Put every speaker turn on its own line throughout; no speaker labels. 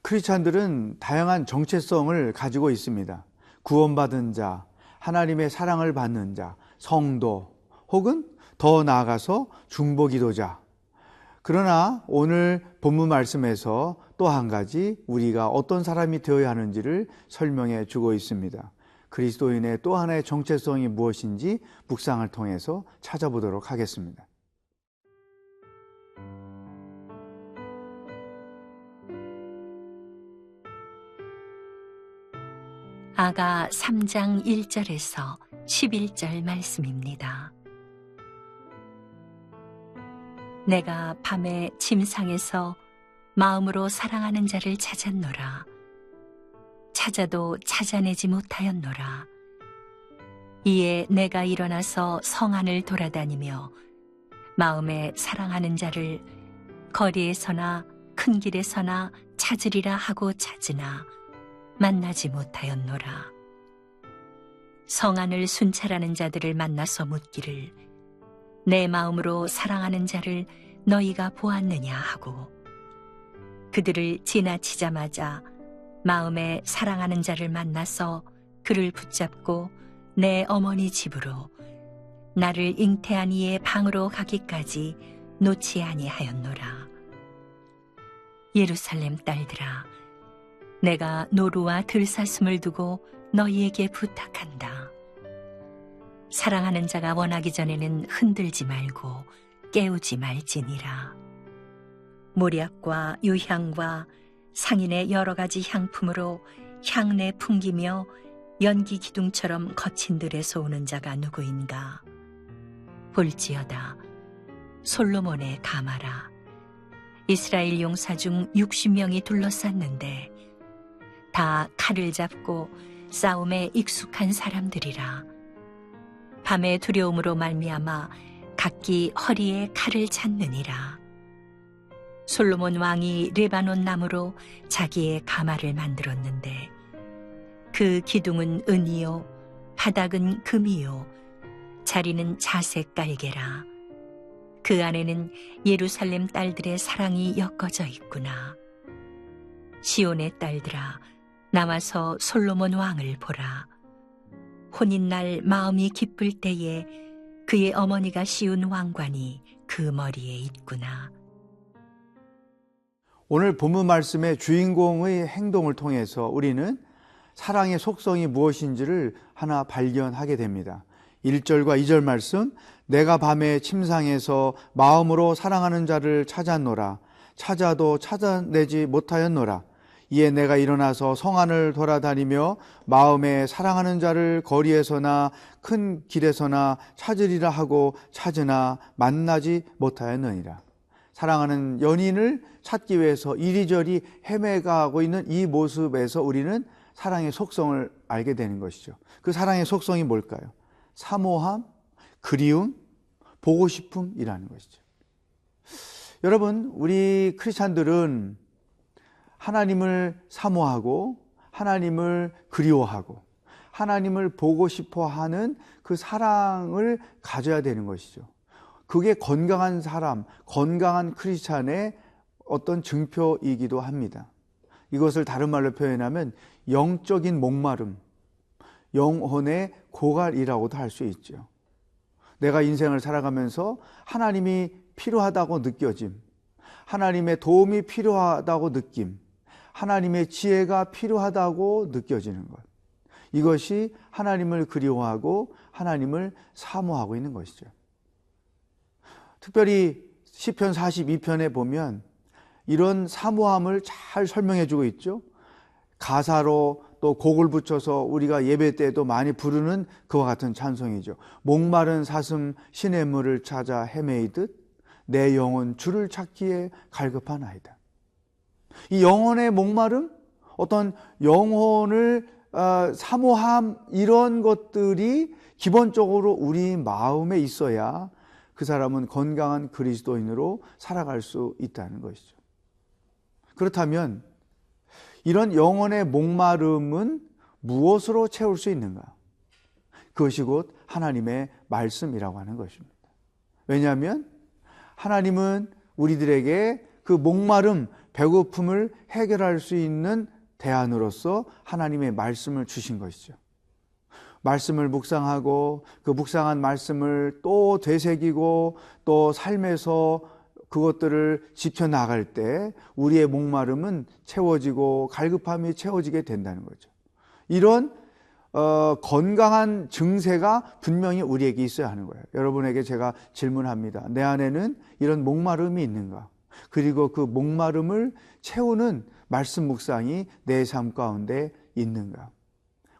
크리스찬들은 다양한 정체성을 가지고 있습니다. 구원받은 자, 하나님의 사랑을 받는 자, 성도, 혹은 더 나아가서 중보기도자. 그러나 오늘 본문 말씀에서 또 한 가지 우리가 어떤 사람이 되어야 하는지를 설명해 주고 있습니다. 그리스도인의 또 하나의 정체성이 무엇인지 묵상을 통해서 찾아보도록 하겠습니다.
아가 3장 1절에서 11절 말씀입니다. 내가 밤에 침상에서 마음으로 사랑하는 자를 찾았노라. 찾아도 찾아내지 못하였노라. 이에 내가 일어나서 성 안을 돌아다니며 마음에 사랑하는 자를 거리에서나 큰 길에서나 찾으리라 하고 찾으나 만나지 못하였노라. 성 안을 순찰하는 자들을 만나서 묻기를 내 마음으로 사랑하는 자를 너희가 보았느냐 하고 그들을 지나치자마자 마음에 사랑하는 자를 만나서 그를 붙잡고 내 어머니 집으로 나를 잉태한 이의 방으로 가기까지 놓지 아니하였노라. 예루살렘 딸들아, 내가 노루와 들사슴을 두고 너희에게 부탁한다. 사랑하는 자가 원하기 전에는 흔들지 말고 깨우지 말지니라. 모략과 유향과 상인의 여러 가지 향품으로 향내 풍기며 연기 기둥처럼 거친 들에서 오는 자가 누구인가? 볼지어다, 솔로몬의 가마라. 이스라엘 용사 중 60명이 둘러쌌는데 다 칼을 잡고 싸움에 익숙한 사람들이라. 밤의 두려움으로 말미암아 각기 허리에 칼을 찾느니라. 솔로몬 왕이 레바논 나무로 자기의 가마를 만들었는데 그 기둥은 은이요 바닥은 금이요 자리는 자색 깔개라. 그 안에는 예루살렘 딸들의 사랑이 엮어져 있구나. 시온의 딸들아, 나와서 솔로몬 왕을 보라. 혼인날 마음이 기쁠 때에 그의 어머니가 씌운 왕관이 그 머리에 있구나.
오늘 본문 말씀의 주인공의 행동을 통해서 우리는 사랑의 속성이 무엇인지를 하나 발견하게 됩니다. 1절과 2절 말씀, 내가 밤에 침상에서 마음으로 사랑하는 자를 찾았노라. 찾아도 찾아내지 못하였노라. 이에 내가 일어나서 성 안을 돌아다니며 마음에 사랑하는 자를 거리에서나 큰 길에서나 찾으리라 하고 찾으나 만나지 못하였느니라. 사랑하는 연인을 찾기 위해서 이리저리 헤매가고 있는 이 모습에서 우리는 사랑의 속성을 알게 되는 것이죠. 그 사랑의 속성이 뭘까요? 사모함, 그리움, 보고 싶음이라는 것이죠. 여러분, 우리 크리스찬들은 하나님을 사모하고 하나님을 그리워하고 하나님을 보고 싶어하는 그 사랑을 가져야 되는 것이죠. 그게 건강한 사람, 건강한 크리스찬의 어떤 증표이기도 합니다. 이것을 다른 말로 표현하면 영적인 목마름, 영혼의 고갈이라고도 할 수 있죠. 내가 인생을 살아가면서 하나님이 필요하다고 느껴짐, 하나님의 도움이 필요하다고 느낌, 하나님의 지혜가 필요하다고 느껴지는 것, 이것이 하나님을 그리워하고 하나님을 사모하고 있는 것이죠. 특별히 시편 42편에 보면 이런 사모함을 잘 설명해 주고 있죠. 가사로 또 곡을 붙여서 우리가 예배 때도 많이 부르는 그와 같은 찬송이죠. 목마른 사슴 시냇물을 찾아 헤매이듯 내 영혼 주를 찾기에 갈급하나이다. 이 영혼의 목마름, 어떤 영혼을 사모함, 이런 것들이 기본적으로 우리 마음에 있어야 그 사람은 건강한 그리스도인으로 살아갈 수 있다는 것이죠. 그렇다면 이런 영혼의 목마름은 무엇으로 채울 수 있는가? 그것이 곧 하나님의 말씀이라고 하는 것입니다. 왜냐하면 하나님은 우리들에게 그 목마름, 배고픔을 해결할 수 있는 대안으로서 하나님의 말씀을 주신 것이죠. 말씀을 묵상하고 그 묵상한 말씀을 또 되새기고 또 삶에서 그것들을 지켜나갈 때 우리의 목마름은 채워지고 갈급함이 채워지게 된다는 거죠. 이런 건강한 증세가 분명히 우리에게 있어야 하는 거예요. 여러분에게 제가 질문합니다. 내 안에는 이런 목마름이 있는가? 그리고 그 목마름을 채우는 말씀 묵상이 내 삶 가운데 있는가?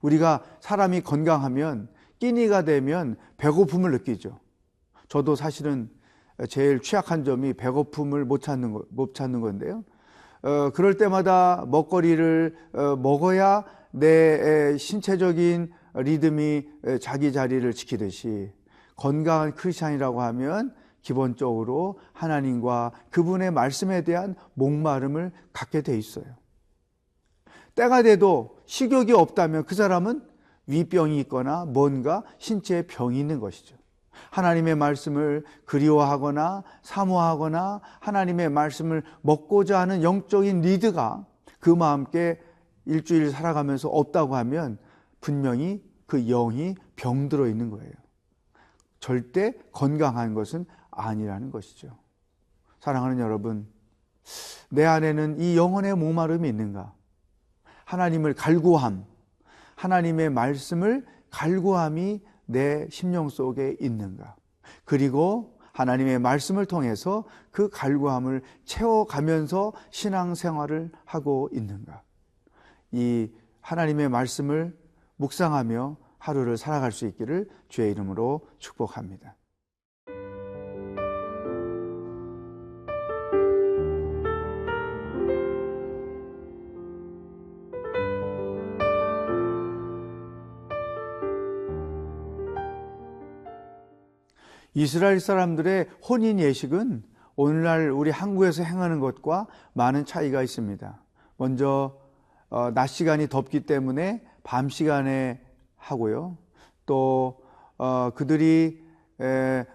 우리가 사람이 건강하면 끼니가 되면 배고픔을 느끼죠. 저도 사실은 제일 취약한 점이 배고픔을 못 찾는 건데요. 그럴 때마다 먹거리를 먹어야 내 신체적인 리듬이 자기 자리를 지키듯이 건강한 크리스찬이라고 하면 기본적으로 하나님과 그분의 말씀에 대한 목마름을 갖게 돼 있어요. 때가 돼도 식욕이 없다면 그 사람은 위병이 있거나 뭔가 신체에 병이 있는 것이죠. 하나님의 말씀을 그리워하거나 사모하거나 하나님의 말씀을 먹고자 하는 영적인 리드가 그 마음께 일주일 살아가면서 없다고 하면 분명히 그 영이 병들어 있는 거예요. 절대 건강한 것은 아니라는 것이죠. 사랑하는 여러분, 내 안에는 이 영혼의 목마름이 있는가? 하나님을 갈구함, 하나님의 말씀을 갈구함이 내 심령 속에 있는가? 그리고 하나님의 말씀을 통해서 그 갈구함을 채워가면서 신앙생활을 하고 있는가? 이 하나님의 말씀을 묵상하며 하루를 살아갈 수 있기를 주의 이름으로 축복합니다. 이스라엘 사람들의 혼인 예식은 오늘날 우리 한국에서 행하는 것과 많은 차이가 있습니다. 먼저 낮 시간이 덥기 때문에 밤 시간에 하고요. 또 그들이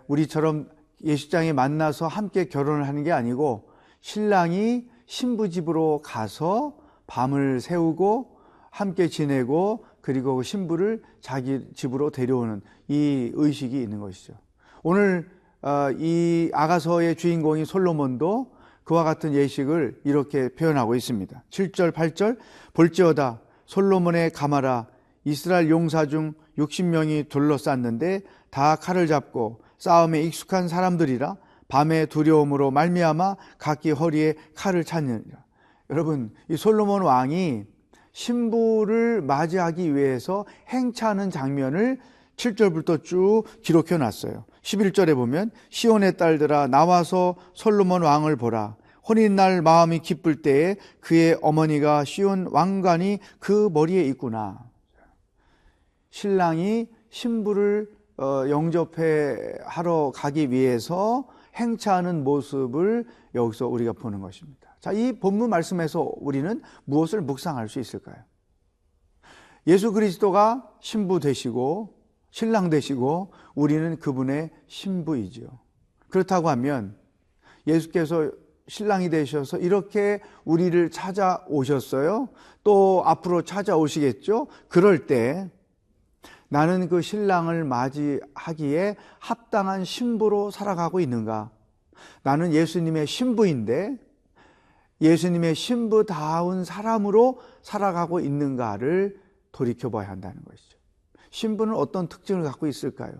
우리처럼 예식장에 만나서 함께 결혼을 하는 게 아니고 신랑이 신부 집으로 가서 밤을 새우고 함께 지내고 그리고 신부를 자기 집으로 데려오는 이 의식이 있는 것이죠. 오늘 이 아가서의 주인공인 솔로몬도 그와 같은 예식을 이렇게 표현하고 있습니다. 7절 8절 볼지어다 솔로몬의 가마라 이스라엘 용사 중 60명이 둘러쌌는데 다 칼을 잡고 싸움에 익숙한 사람들이라 밤의 두려움으로 말미암아 각기 허리에 칼을 찾느니라. 여러분, 이 솔로몬 왕이 신부를 맞이하기 위해서 행차하는 장면을 7절부터 쭉 기록해 놨어요. 11절에 보면 시온의 딸들아 나와서 솔로몬 왕을 보라. 혼인날 마음이 기쁠 때에 그의 어머니가 시온 왕관이 그 머리에 있구나. 신랑이 신부를 영접해 하러 가기 위해서 행차하는 모습을 여기서 우리가 보는 것입니다. 자, 이 본문 말씀에서 우리는 무엇을 묵상할 수 있을까요? 예수 그리스도가 신부 되시고 신랑 되시고 우리는 그분의 신부이지요. 그렇다고 하면 예수께서 신랑이 되셔서 이렇게 우리를 찾아오셨어요. 또 앞으로 찾아오시겠죠. 그럴 때 나는 그 신랑을 맞이하기에 합당한 신부로 살아가고 있는가? 나는 예수님의 신부인데 예수님의 신부다운 사람으로 살아가고 있는가를 돌이켜봐야 한다는 것이죠. 신부는 어떤 특징을 갖고 있을까요?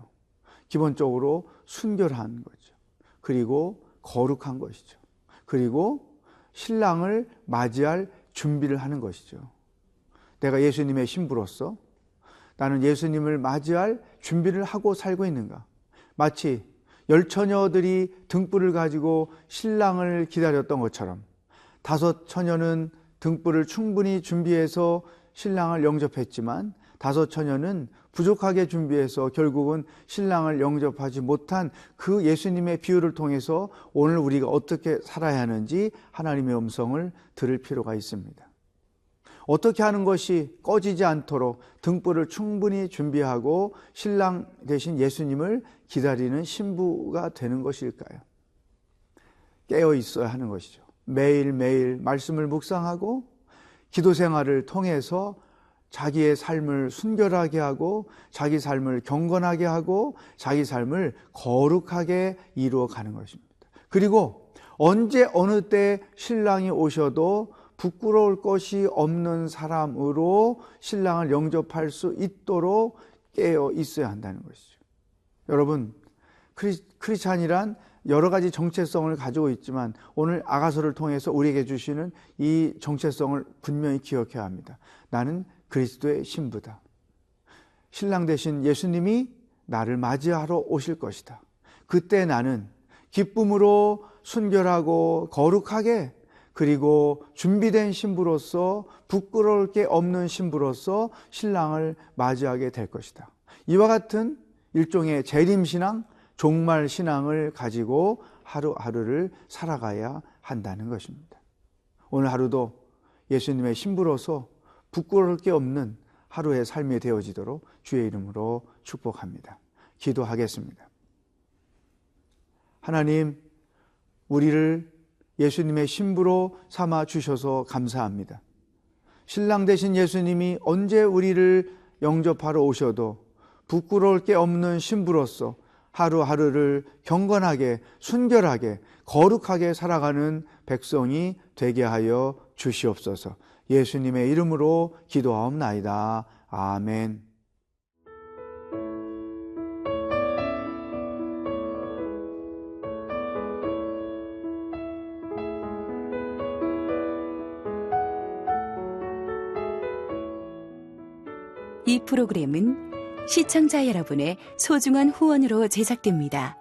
기본적으로 순결한 거죠. 그리고 거룩한 것이죠. 그리고 신랑을 맞이할 준비를 하는 것이죠. 내가 예수님의 신부로서 나는 예수님을 맞이할 준비를 하고 살고 있는가? 마치 열처녀들이 등불을 가지고 신랑을 기다렸던 것처럼 5처녀는 등불을 충분히 준비해서 신랑을 영접했지만 5처녀는 부족하게 준비해서 결국은 신랑을 영접하지 못한 그 예수님의 비유를 통해서 오늘 우리가 어떻게 살아야 하는지 하나님의 음성을 들을 필요가 있습니다. 어떻게 하는 것이 꺼지지 않도록 등불을 충분히 준비하고 신랑 대신 예수님을 기다리는 신부가 되는 것일까요? 깨어 있어야 하는 것이죠. 매일매일 말씀을 묵상하고 기도 생활을 통해서 자기의 삶을 순결하게 하고 자기 삶을 경건하게 하고 자기 삶을 거룩하게 이루어 가는 것입니다. 그리고 언제 어느 때 신랑이 오셔도 부끄러울 것이 없는 사람으로 신랑을 영접할 수 있도록 깨어 있어야 한다는 것이죠. 여러분, 크리스찬이란 여러 가지 정체성을 가지고 있지만 오늘 아가서를 통해서 우리에게 주시는 이 정체성을 분명히 기억해야 합니다. 나는 그리스도의 신부다. 신랑 되신 예수님이 나를 맞이하러 오실 것이다. 그때 나는 기쁨으로 순결하고 거룩하게 그리고 준비된 신부로서 부끄러울 게 없는 신부로서 신랑을 맞이하게 될 것이다. 이와 같은 일종의 재림신앙, 종말신앙을 가지고 하루하루를 살아가야 한다는 것입니다. 오늘 하루도 예수님의 신부로서 부끄러울 게 없는 하루의 삶이 되어지도록 주의 이름으로 축복합니다. 기도하겠습니다. 하나님, 우리를 예수님의 신부로 삼아 주셔서 감사합니다. 신랑 되신 예수님이 언제 우리를 영접하러 오셔도 부끄러울 게 없는 신부로서 하루하루를 경건하게, 순결하게, 거룩하게 살아가는 백성이 되게 하여 주시옵소서. 예수님의 이름으로 기도하옵나이다. 아멘.
이 프로그램은 시청자 여러분의 소중한 후원으로 제작됩니다.